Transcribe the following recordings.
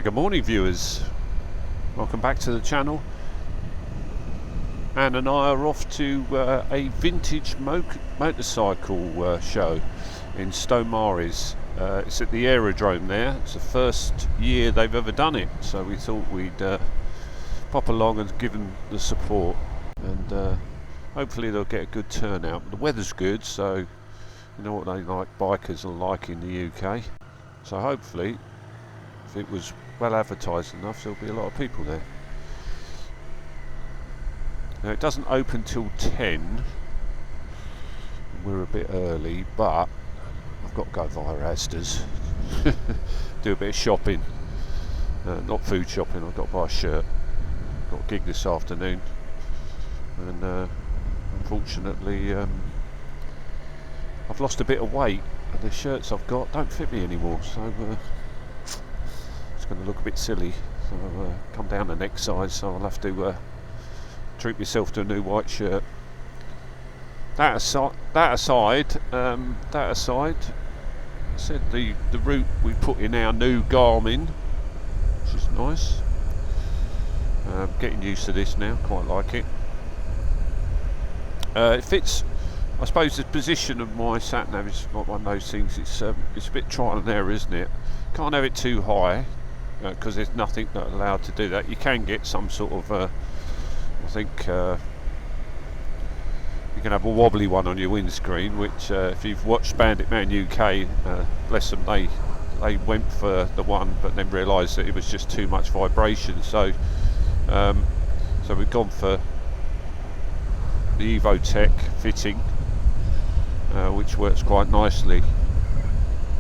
Good morning, viewers. Welcome back to the channel. Anne and I are off to a vintage motorcycle show in Stow Maries. It's at the aerodrome there. It's the first year they've ever done it, so we thought we'd pop along and give them the support, and hopefully they'll get a good turnout. The weather's good, so you know what they like, bikers are like in the UK, so hopefully if it was well advertised enough there'll be a lot of people there. Now it doesn't open till 10, we're a bit early, but I've got to go via Asda's, do a bit of shopping, not food shopping. I've got to buy a shirt, got a gig this afternoon, and unfortunately I've lost a bit of weight and the shirts I've got don't fit me anymore, so it's going to look a bit silly, so come down the next size, so I'll have to treat myself to a new white shirt. That aside, I said the route we put in our new Garmin, which is nice. Getting used to this now, quite like it. It fits, I suppose the position of my sat nav is not one of those things, it's a bit trial and error, isn't it? Can't have it too high, because there's nothing that allowed to do that. You can get some sort of I think you can have a wobbly one on your windscreen, which if you've watched Bandit Man UK, bless them, they went for the one but then realised that it was just too much vibration, so we've gone for the EvoTech fitting, which works quite nicely,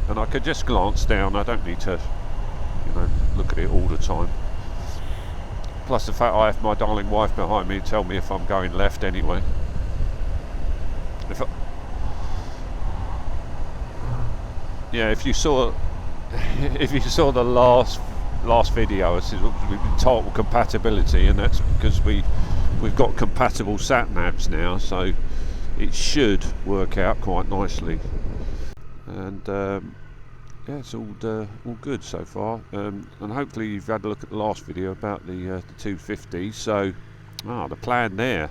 and I could just glance down, I don't need to look at it all the time. Plus the fact I have my darling wife behind me to tell me if I'm going left anyway. If you saw the last video, it's total compatibility, and that's because we've got compatible sat navs now, so it should work out quite nicely. And yeah, it's all good so far, and hopefully you've had a look at the last video about the 250. So the plan there.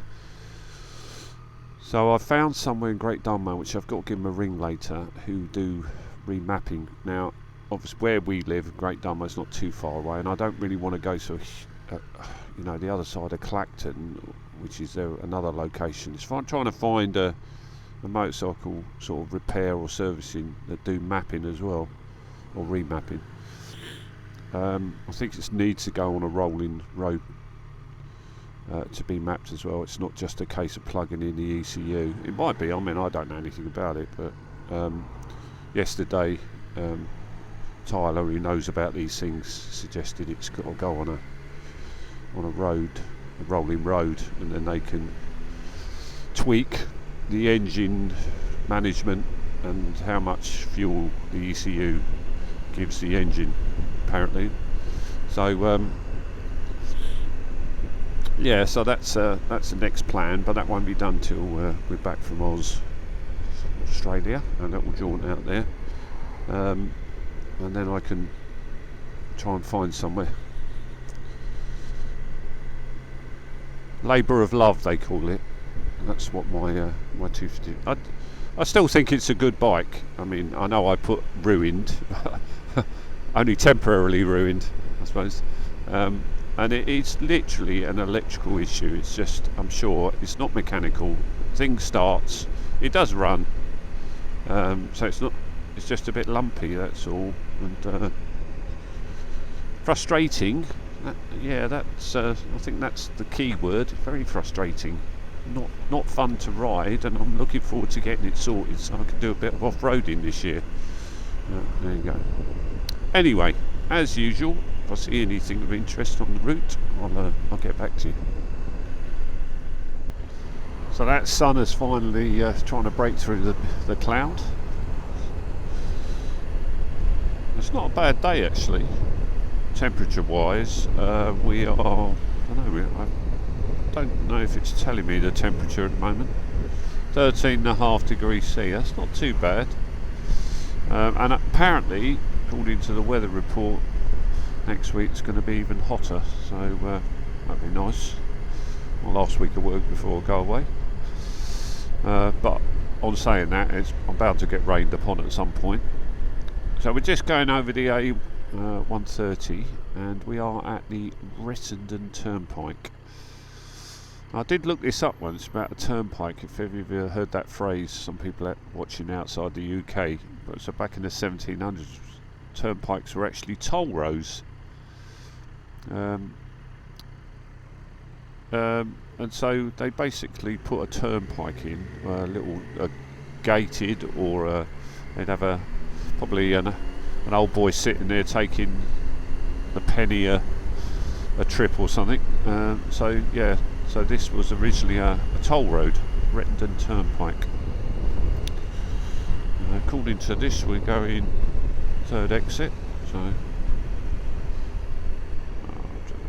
So I found somewhere in Great Dunmow, which I've got to give them a ring later, who do remapping. Now obviously where we live in Great Dunmow is not too far away, and I don't really want to go to the other side of Clacton, which is another location. It's fine trying to find a motorcycle sort of repair or servicing that do mapping as well, or remapping. I think it needs to go on a rolling road to be mapped as well. It's not just a case of plugging in the ECU. It might be, I mean I don't know anything about it, but yesterday Tyler, who knows about these things, suggested it's got to go on a road, a rolling road, and then they can tweak the engine management and how much fuel the ECU gives the engine, apparently. So yeah, so that's the next plan, but that won't be done till we're back from Australia, and that will jaunt out there, and then I can try and find somewhere. Labour of love, they call it. That's what my 250. I still think it's a good bike. I mean, I know I put ruined, only temporarily ruined, I suppose. And it's literally an electrical issue. It's just, I'm sure, it's not mechanical. Thing starts, it does run. So it's not. It's just a bit lumpy. That's all. And frustrating. That's. I think that's the key word. Very frustrating. Not fun to ride, and I'm looking forward to getting it sorted so I can do a bit of off-roading this year. There you go. Anyway, as usual, if I see anything of interest on the route, I'll get back to you. So that sun is finally trying to break through the cloud. It's not a bad day actually, temperature-wise. We are. I don't know if it's telling me the temperature at the moment. 13.5 degrees C. That's not too bad. And apparently, according to the weather report, next week's going to be even hotter, so that'd be nice. Well, last week of work before I go away. But on saying that, I'm bound to get rained upon at some point. So we're just going over the A130 and we are at the Rettendon Turnpike. I did look this up once about a turnpike, if any of you heard that phrase, some people watching outside the UK. But so back in the 1700s, turnpikes were actually toll roads. And so they basically put a turnpike in, a little gated, or they'd have probably an old boy sitting there taking a penny a trip or something. So this was originally a toll road, Rettendon Turnpike. According to this, we're going third exit, so I'm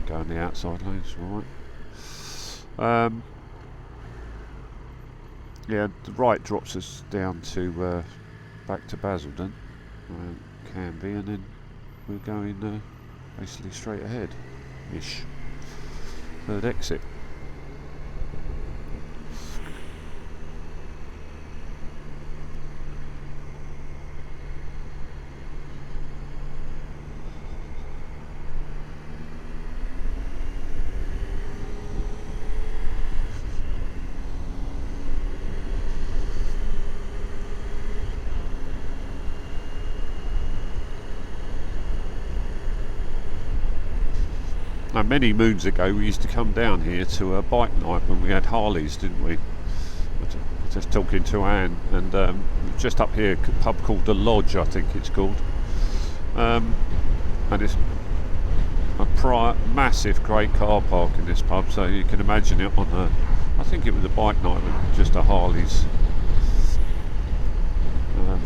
going the outside lanes, alright. Yeah, the right drops us down to back to Basildon, can be, and then we're going basically straight ahead-ish. Third exit. Now, many moons ago we used to come down here to a bike night when we had Harleys, didn't we? Just talking to Anne, and just up here, a pub called The Lodge, I think it's called, and it's a massive great car park in this pub, so you can imagine it on I think it was a bike night with just a Harleys.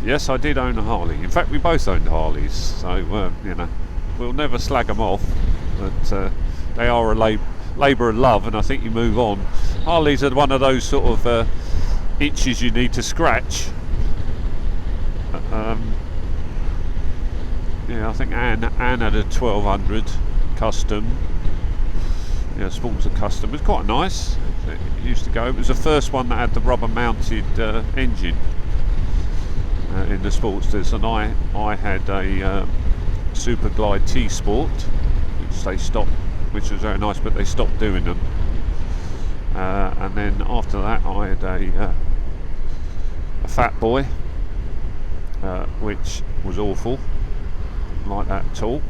Yes, I did own a Harley. In fact, we both owned Harleys, so you know, we'll never slag them off. But they are a labour of love, and I think you move on. Harleys are one of those sort of itches you need to scratch. Yeah, I think Anne had a 1200 custom. Yeah, sports custom. It was quite nice. It used to go. It was the first one that had the rubber-mounted engine in the Sportsters, and I had a Super Glide T Sport, which they stopped, which was very nice, but they stopped doing them. And then after that, I had a Fat Boy, which was awful, didn't like that at all.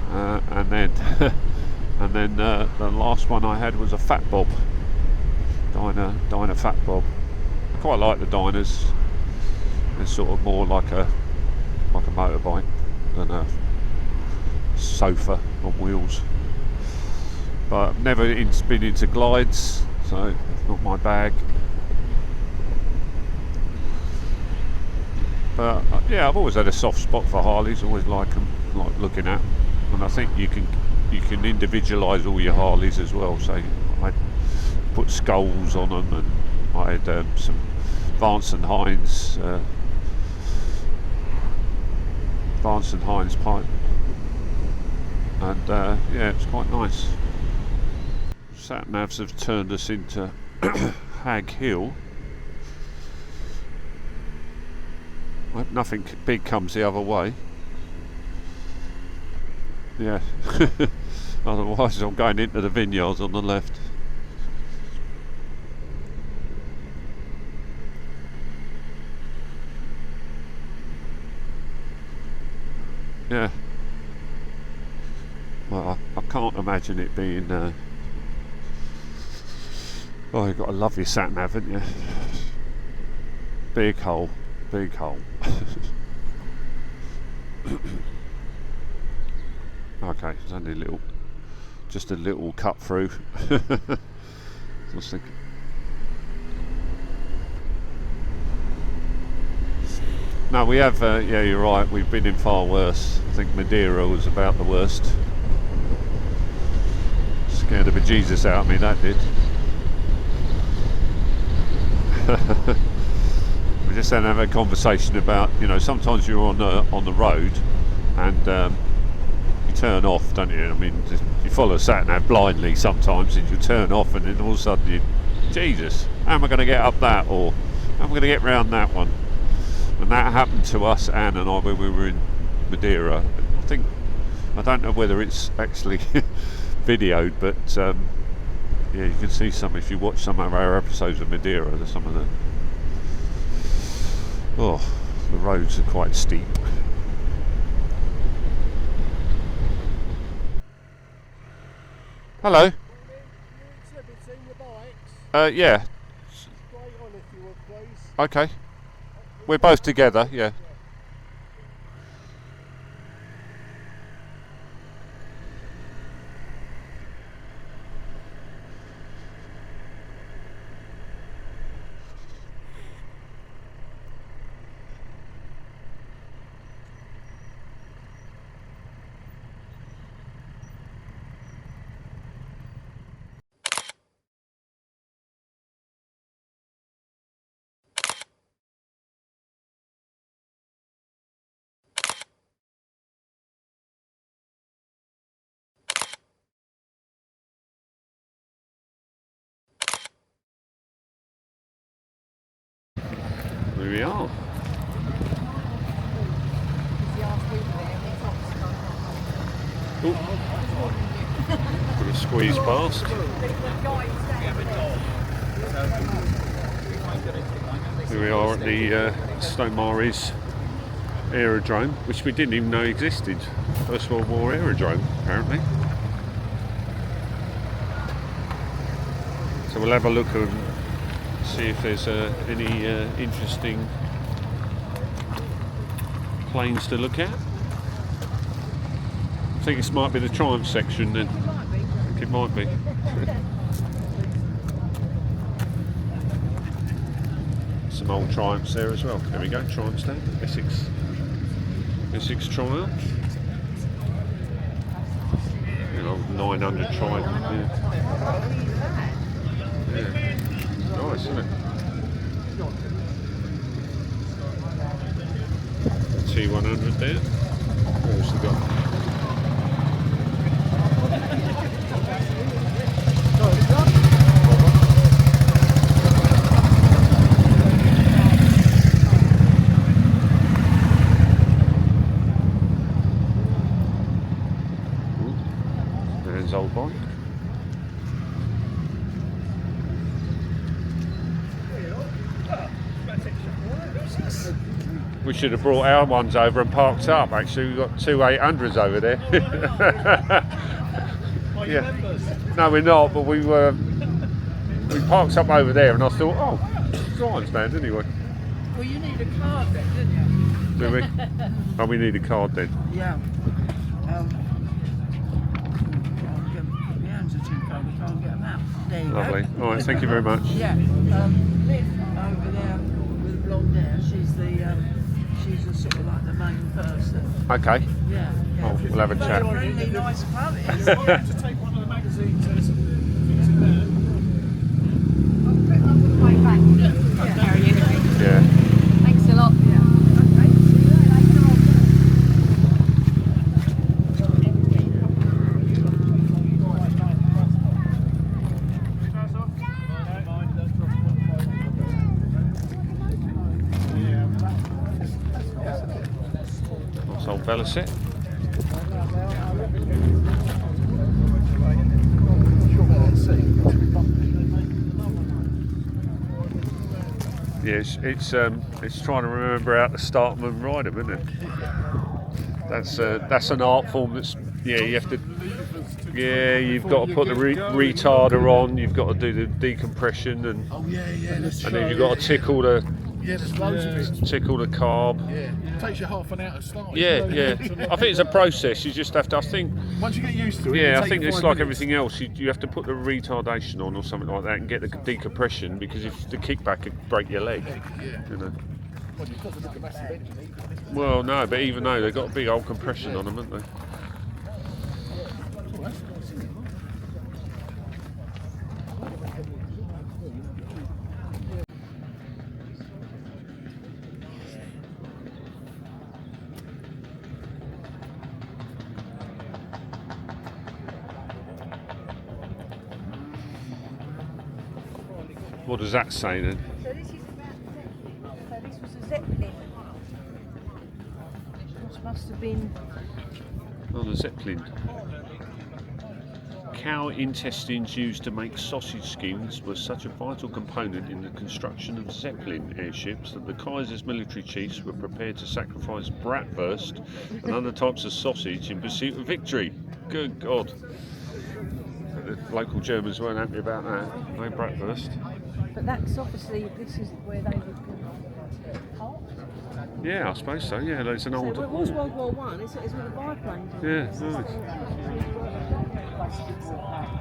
And then the last one I had was a Fat Bob, Dyna Fat Bob. I quite like the Dynas. They're sort of more like a motorbike than a sofa on wheels. But I've never been into glides, so it's not my bag. But yeah, I've always had a soft spot for Harleys. Always like them, like looking at. And I think you can individualise all your Harleys as well. So I put skulls on them, and I had some Vance and Hines pipe, and yeah, it's quite nice. Sat navs have turned us into Hag Hill. I hope nothing big comes the other way. Yeah, otherwise I'm going into the vineyards on the left. Yeah. Well, I can't imagine it being. Oh, you've got a lovely sat nav, haven't you? Big hole, big hole. Okay, it's only just a little cut through. I was thinking. No, we have, yeah, you're right, we've been in far worse. I think Madeira was about the worst. Scared the bejesus out of me, that did. We just had to have a conversation about, you know, sometimes you're on the road and turn off, don't you? I mean, you follow a sat nav blindly sometimes, and you turn off, and then all of a sudden you, Jesus, how am I going to get up that, or how am I going to get round that one? And that happened to us, Anne and I, when we were in Madeira. I don't know whether it's actually videoed, but yeah, you can see some if you watch some of our episodes of Madeira. There's some of the roads are quite steep. Hello. Yeah. Okay. We're both together, yeah. There we are. Ooh. Gonna squeeze past. Here we are at the Stow Maries aerodrome, which we didn't even know existed. First World War aerodrome, apparently. So we'll have a look and see if there's any interesting planes to look at. I think this might be the Triumph section then. I think it might be. Some old Triumphs there as well. There we go, Triumph stand. Essex Triumph. You know, 900 Triumph. Yeah. Nice, isn't it? T100 there. What else we got? There's old bike. We should have brought our ones over and parked up. Actually, we've got two 800s over there. Yeah. No, we're not. But we parked up over there, and I thought, oh, Triumph stand anyway. Well, you need a card then, didn't you? Do we? Oh, we need a card then. Yeah. The hands are too cold. We can't get them out. There you Lovely. go. All right. Thank you very much. Yeah. Liv over there with blonde hair. She's a sort of like the main person. Okay. Yeah. Oh, we'll have a chat. Really nice pub. To take one of the magazines and some things in there. Yeah. Thanks a lot. Nice old Bella set. Yes, it's trying to remember how to start them and ride them, isn't it? That's an art form. That's you have to. Yeah, you've got to put the retarder on. You've got to do the decompression and then you've got to tickle the there's loads of it. tickle the carb. Yeah, it takes you half an hour to start. Yeah. I think it's a process. You just have to. I think. Once you get used to it. Yeah, I think it's like everything else. You have to put the retardation on or something like that and get the decompression, because if the kickback could break your leg. Yeah. You know. Well, you've got to look at massive engine. Well, no, but even though they've got a big old compression on them, haven't they? What does that say then? So this is about Zeppelin. So this was a Zeppelin. This must have been. Oh, the Zeppelin. Cow intestines used to make sausage skins were such a vital component in the construction of Zeppelin airships that the Kaiser's military chiefs were prepared to sacrifice bratwurst and other types of sausage in pursuit of victory. Good God. The local Germans weren't happy about that. No bratwurst. But that's obviously, this is where they would be parked. Yeah, I suppose so. Yeah, there's an old. So it was World War One. It's with the biplanes. Yeah, nice.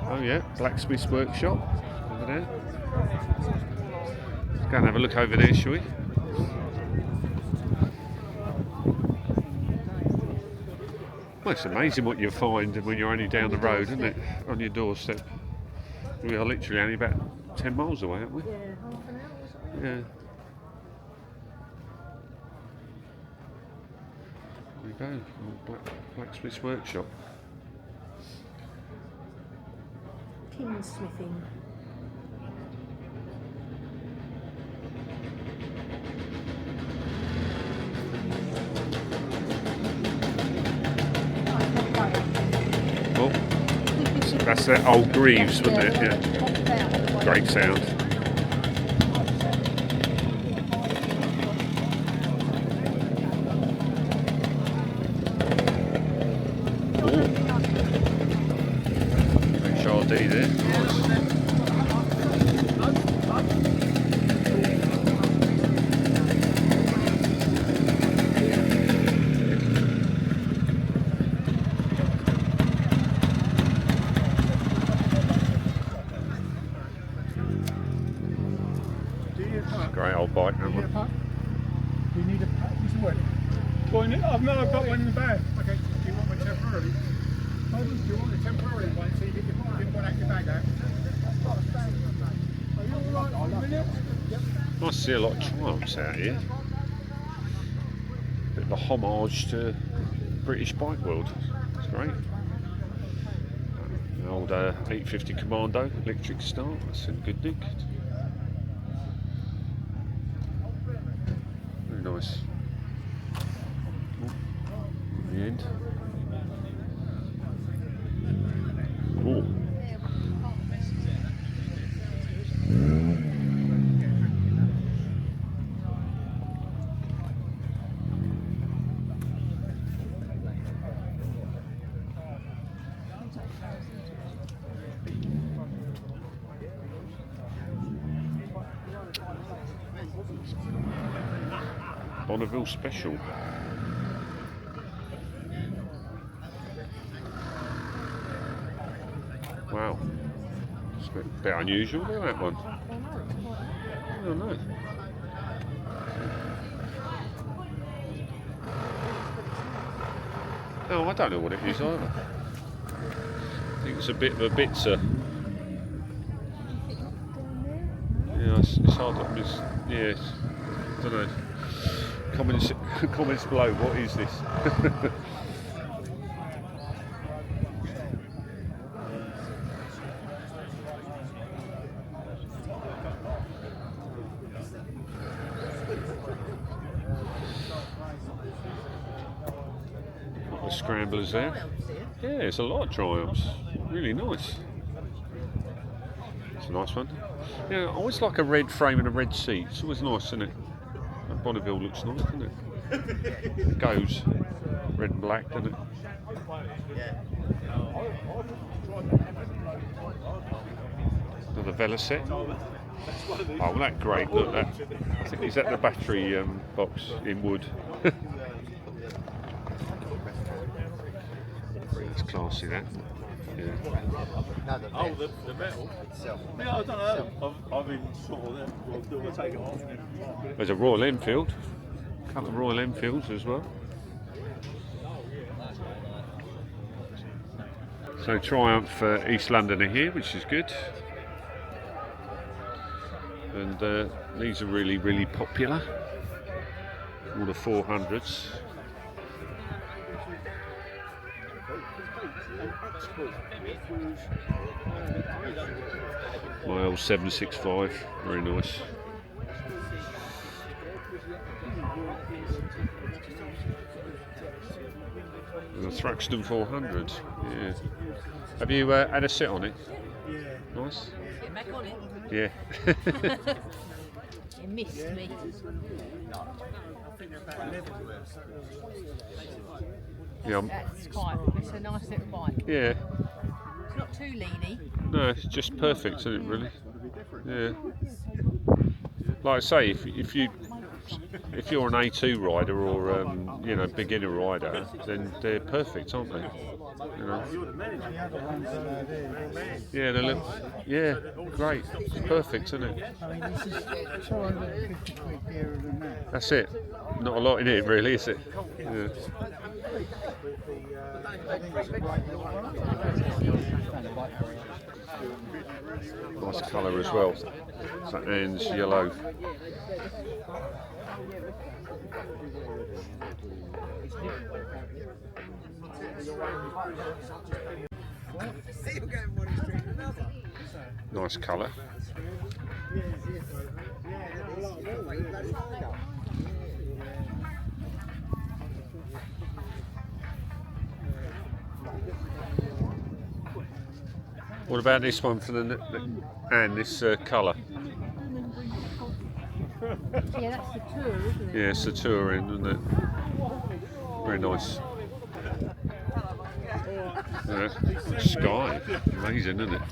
Oh yeah, blacksmith's workshop over there. Let's go and have a look over there, shall we? Well, it's amazing what you find when you're only down the road, isn't it? On your doorstep. We are literally only about 10 miles away, aren't we? Yeah, half an hour or something. Yeah. There we go, blacksmith's workshop. Tinsmithing. Oh, that's that old Greaves, wasn't it? Yeah. Great sound. HRD there. Nice. Great old bike number. Do you need a pack? Use the word. I've got one in the bag. Okay, do you want one temporarily? Do you want a temporary one so you get your bag out? Are you alright for a minute? Yep. Nice to see a lot of Triumphs out here. Bit of a homage to British bike world. It's great. An old 850 Commando electric start. That's a good nick. Very nice. In the end. Oh. Bonneville Special. Wow. It's a bit unusual, look at that one. I don't know. No, I don't know what it is either. I think it's a bit of a bitzer. Yeah, it's hard to miss. Yes, I don't know. Comments below. What is this? Got the scramblers there. Yeah, it's a lot of Triumphs. Really nice. It's a nice one. Yeah, I always like a red frame and a red seat. It's always nice, isn't it? That Bonneville looks nice, doesn't it? It goes red and black, doesn't it? Another Vela set. Oh, well, that's great. Look, that. I think is that the battery box in wood. It's classy, that. Yeah. Oh, the metal itself. Yeah, I don't know. I've been sort of there. We'll take it off. There's a Royal Enfield. A couple of Royal Enfields as well. So Triumph East London are here, which is good. And these are really, really popular. All the 400s. My old 765, very nice. And a Thruxton 400, yeah. Have you had a sit on it? Yeah. Nice? Get back on it. Yeah. You missed me. Yeah, That's quite. It's a nice little bike. yeah. It's not too leany. No, it's just perfect, isn't it, really? Yeah. Like I say, if you're an A2 rider or you know, beginner rider, then they're perfect, aren't they? You know. Yeah, they look. Yeah, great. It's perfect, isn't it? I mean, this is 250 quid dearer than that. That's it. Not a lot in it, really, is it? Yeah. Nice colour as well. So Anne's yellow. Nice colour. What about this one for the Anne? This colour. Yeah, that's the tour, isn't it? Yeah, it's the touring, isn't it? Very nice. Yeah. Sky, amazing, isn't it?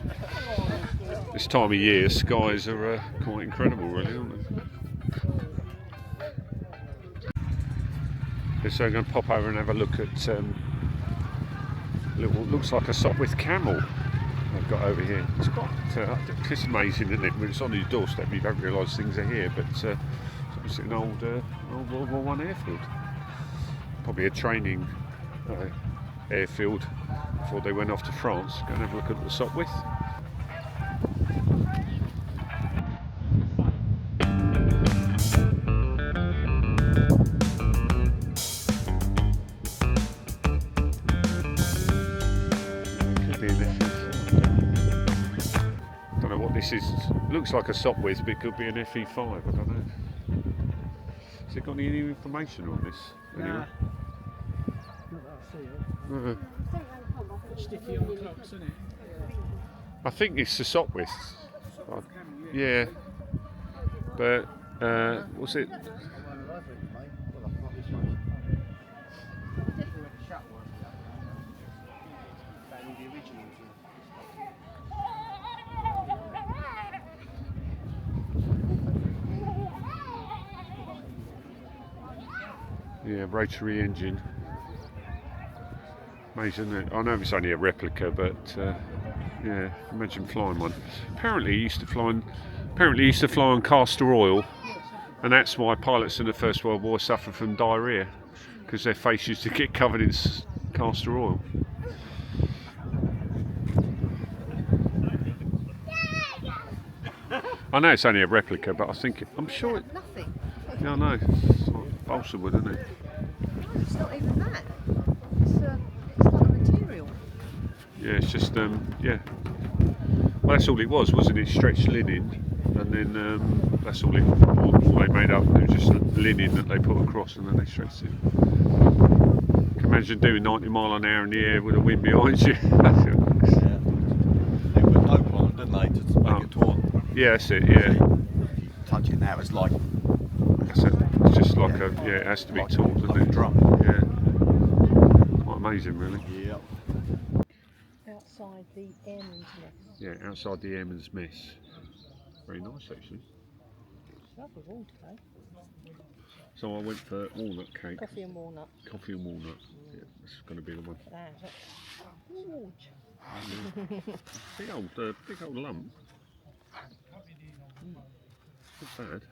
This time of year, skies are quite incredible, really, aren't they? Okay, so I'm going to pop over and have a look at looks like a Sopwith camel I've got over here. It's quite, it's amazing, isn't it? When it's on your doorstep, you don't realise things are here, but it's obviously an old World War I airfield. Probably a training airfield before they went off to France. Go and have a look at the Sopwith. Don't know what this is. Looks like a Sopwith, but it could be an FE5. I don't know. Has it got any information on this? Anyway? Sticky on the clocks, isn't it? I think it's the Sopwith. Yeah, but what's it? Yeah, rotary engine. Amazing, isn't it? I know it's only a replica, but yeah, imagine flying one. Apparently, he used to fly on castor oil, and that's why pilots in the First World War suffered from diarrhea, because their face used to get covered in castor oil. I know it's only a replica, but I'm sure it. Nothing. Yeah, I know. It's like balsa wood, isn't it? No, it's not even that. It's like a material. Yeah, it's just yeah. Well, that's all it was, wasn't it? Stretched linen, and then that's all they made up. It was just linen that they put across, and then they stretched it. Can you imagine doing 90 mile an hour in the air with a wind behind you? Yeah. They put dope on them, didn't they, to make it taut? Yeah, that's it. Yeah, Touch it now, it's like that's it. It's just like it has to be like, taut, doesn't like a it? drum. Yeah, quite amazing, really. Yeah. Outside the airman's nest. Yeah, outside the airman's mess. Very nice, actually. Lovely wall today. So I went for walnut cake. Coffee and walnut. Coffee and walnut. Yeah, that's going to be the one. That's huge. Big old lump. Not bad.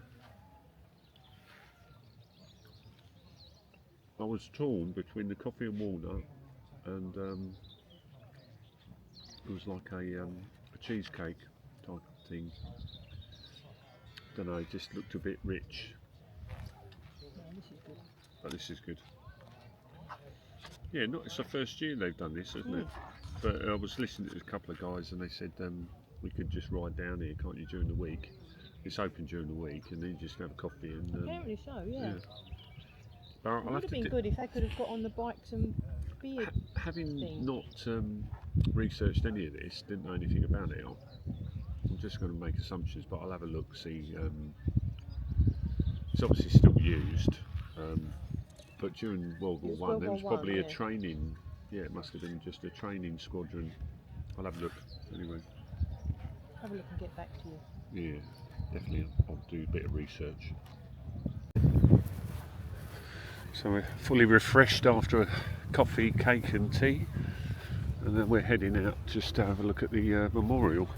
I was torn between the coffee and walnut and it was like a cheesecake type of thing. Don't know, it just looked a bit rich. This is good. But this is good. Yeah, it's the first year they've done this, isn't it? But I was listening to a couple of guys and they said we could just ride down here, can't you, during the week? It's open during the week, and then you just have a coffee and. Apparently so, yeah. But It would have been good if they could have got on the bikes and beer. Having thing. not researched any of this, didn't know anything about it. I'm just going to make assumptions, but I'll have a look. See, it's obviously still used, but during World War One, there was probably a training. Yeah, it must have been just a training squadron. I'll have a look anyway. Have a look and get back to you. Yeah, definitely. I'll do a bit of research. So we're fully refreshed after a coffee, cake and tea, and then we're heading out just to have a look at the memorial.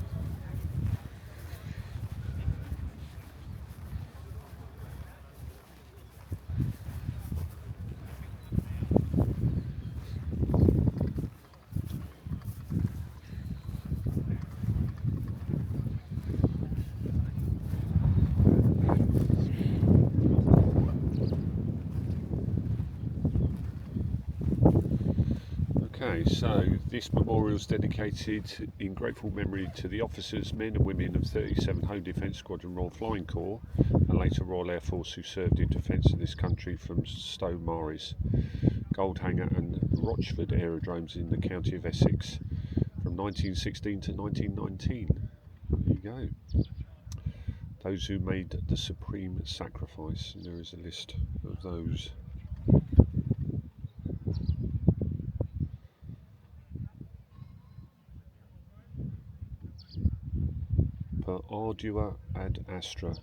Okay, so this memorial is dedicated in grateful memory to the officers, men and women of 37 Home Defence Squadron Royal Flying Corps and later Royal Air Force who served in defence of this country from Stow Maries, Goldhanger and Rochford aerodromes in the county of Essex from 1916 to 1919. There you go. Those who made the supreme sacrifice, and there is a list of those. Per ardua ad astra.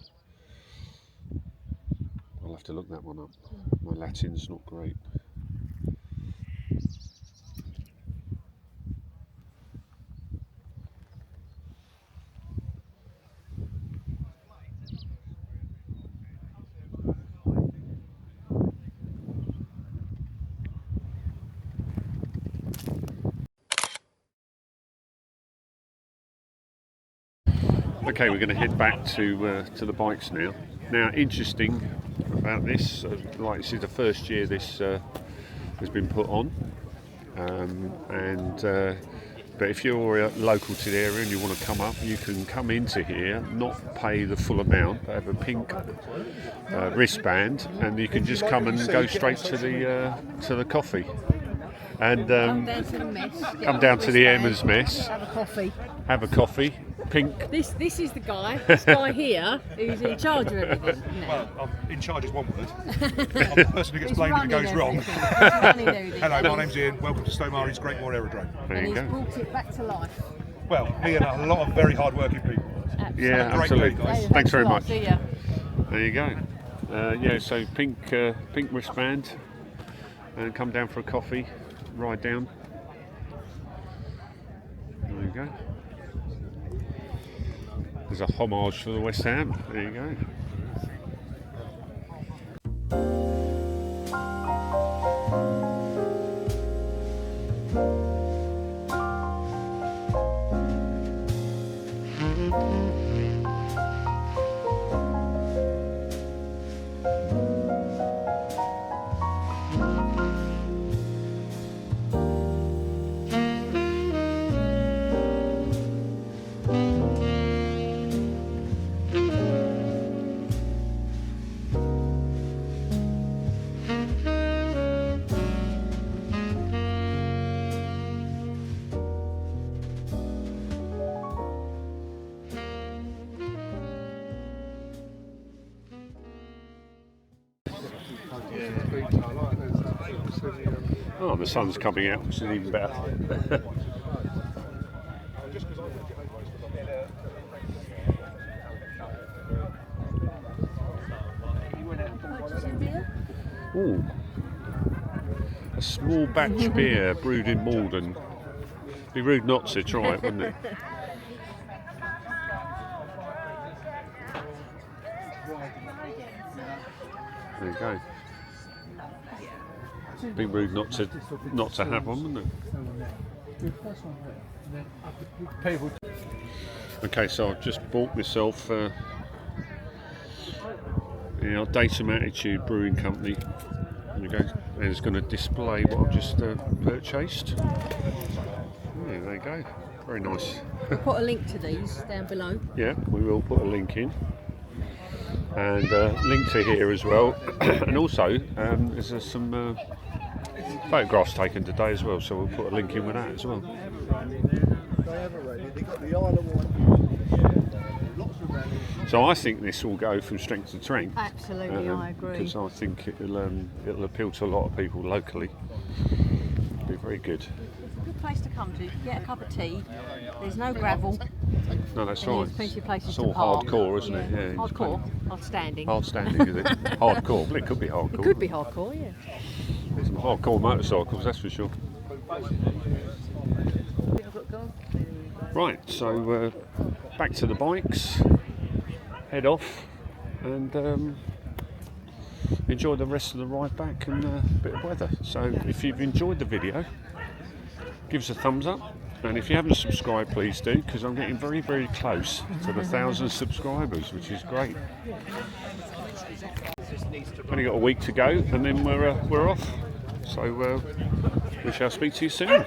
I'll have to look that one up. My Latin's not great. Okay, we're going to head back to the bikes now. Now, interesting about this, like this is the first year this has been put on, but if you're local to the area and you want to come up, you can come into here, not pay the full amount, but have a pink wristband, and you can just come and go straight to the coffee. And Come down to the mess. come down to the Airman's Mess. Have a coffee. Have a coffee. Pink. This is the guy. This guy here who's in charge of everything. Well, I'm in charge is one word. I'm the person who gets blamed if it goes wrong. Hello, my name's Ian. Welcome to Stow Maries Great War aerodrome. There And you he's go. brought it back to life. Well, me and a lot of very hard-working people. Yeah, Great absolutely. day, guys. Thanks very a lot. much. See ya. There you go. Yeah, so pink wristband, and come down for a coffee, ride down. There you go. There's a homage for the West Ham. There you go. Oh, the sun's coming out, which is even better. Ooh. A small batch beer brewed in Malden. Be rude not to try it, wouldn't it? There you go. Be rude not to have one, wouldn't it? Okay, so I've just bought myself Datum Attitude Brewing Company. There you go. And it's going to display what I've just purchased. Yeah, there you go. Very nice. We'll put a link to these down below. Yeah, we will put a link in. And link to here as well. And also, there's some photographs taken today as well, so we'll put a link in with that as well. So I think this will go from strength to strength. Absolutely, I agree. Because I think it'll appeal to a lot of people locally. It'll be very good. It's a good place to come to. Get a cup of tea. There's no gravel. No, that's And right. there's plenty of places It's to all park. hardcore, isn't it? Yeah, it's Hardcore. Hard standing. hard standing, is it? Hardcore. Well, it could be hardcore. It could be hardcore, yeah. Some hardcore motorcycles, that's for sure. Right, so back to the bikes, head off, and enjoy the rest of the ride back and a bit of weather. So if you've enjoyed the video, give us a thumbs up, and if you haven't subscribed, please do, because I'm getting very, very close to the 1,000 subscribers, which is great. Only got a week to go, and then we're off. So we shall speak to you soon.